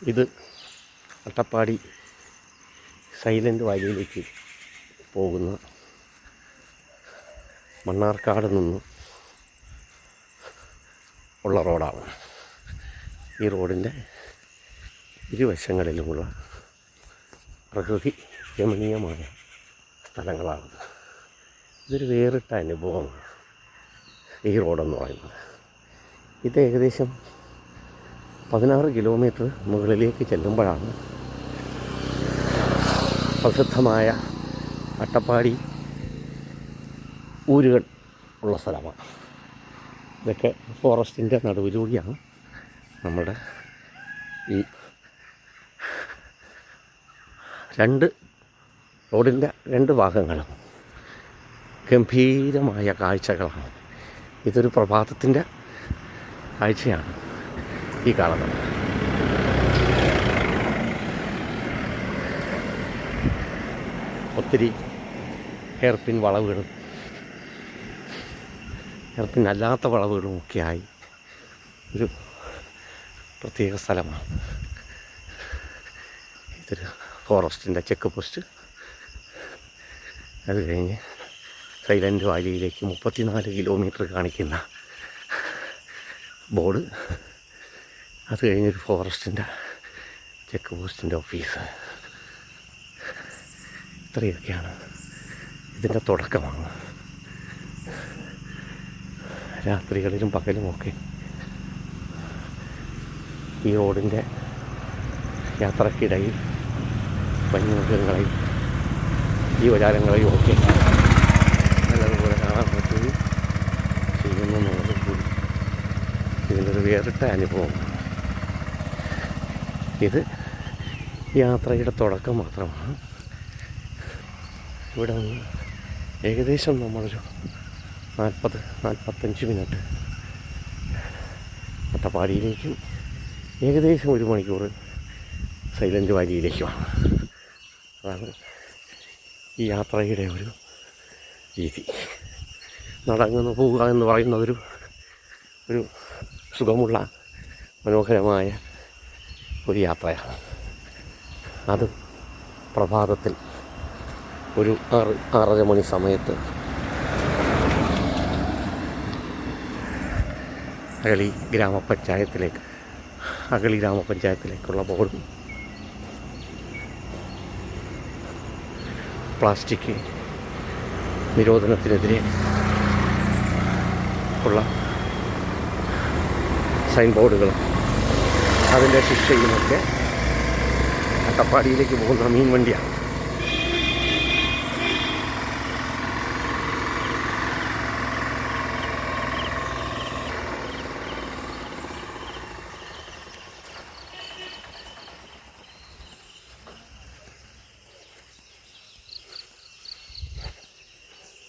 ഇത് അട്ടപ്പാടി സൈലൻ്റ് വാലിയിലേക്ക് പോകുന്ന മണ്ണാർക്കാട് നിന്ന് ഉള്ള റോഡാണ്. ഈ റോഡിൻ്റെ ഇരുവശങ്ങളിലുമുള്ള പ്രകൃതി രമണീയമായ സ്ഥലങ്ങളാണ്. ഇതൊരു വേറിട്ട അനുഭവമാണ് ഈ റോഡെന്ന് പറയുന്നത്. ഇത് ഏകദേശം 16 കിലോമീറ്റർ മുകളിലേക്ക് ചെല്ലുമ്പോഴാണ് പ്രസിദ്ധമായ അട്ടപ്പാടി ഊരുകൾ ഉള്ള സ്ഥലമാണ്. ഇതൊക്കെ ഫോറസ്റ്റിൻ്റെ നടുവിലൂടെയാണ് നമ്മുടെ ഈ റോഡിൻ്റെ രണ്ട് ഭാഗങ്ങളും ഗംഭീരമായ കാഴ്ചകളാണ്. ഇതൊരു പ്രഭാതത്തിൻ്റെ കാഴ്ചയാണ് ഈ കാണുന്നത്. ഒത്തിരി ഹെയർപിൻ വളവുകളും ഹെയർപിൻ അല്ലാത്ത വളവുകളും ഒക്കെയായി ഒരു പ്രത്യേക സ്ഥലമാണ്. ഇതൊരു ഫോറസ്റ്റിൻ്റെ ചെക്ക് പോസ്റ്റ്. അത് കഴിഞ്ഞ് സൈലൻ്റ് വാലിയിലേക്ക് 34 കിലോമീറ്റർ കാണിക്കുന്ന ബോർഡ്. അത് കഴിഞ്ഞൊരു ഫോറസ്റ്റിൻ്റെ ചെക്ക് പോസ്റ്റിൻ്റെ ഓഫീസ്. ഇത്രയൊക്കെയാണ് ഇതിൻ്റെ തുടക്കമാണ്. രാത്രികളിലും പകലുമൊക്കെ ഈ റോഡിൻ്റെ യാത്രക്കിടയിൽ വന്യമൃഗങ്ങളെയും ജീവജാലങ്ങളെയും ഒക്കെ നല്ലതുപോലെ കാണാൻ പറ്റുകയും ചെയ്യുന്നു എന്നുള്ളത് കൂടി ഇതിൻ്റെ ഒരു വേറിട്ട അനുഭവമാണ്. ഇത് യാത്രയുടെ തുടക്കം മാത്രമാണ്. ഇവിടെ നിന്ന് ഏകദേശം നമ്മളൊരു 40-45 മിനിറ്റ് അട്ടപ്പാടിയിലേക്കും ഏകദേശം 1 മണിക്കൂർ സൈലൻ്റ് വാലിയിലേക്കുമാണ്. അതാണ് ഈ യാത്രയുടെ ഒരു രീതി. നടന്നു പോവുക എന്ന് പറയുന്നതൊരു സുഖമുള്ള മനോഹരമായ ഒരു യാത്രയാണ്. അത് പ്രഭാതത്തിൽ ഒരു 6-6:30 മണി സമയത്ത് അഗളി ഗ്രാമപഞ്ചായത്തിലേക്കുള്ള ബോർഡും പ്ലാസ്റ്റിക് നിരോധനത്തിനെതിരെ ഉള്ള സൈൻ ബോർഡുകളും അതിൻ്റെ ശിക്ഷയുമൊക്കെ അട്ടപ്പാടിയിലേക്ക് പോകുന്ന മീൻ വണ്ടിയാണ്.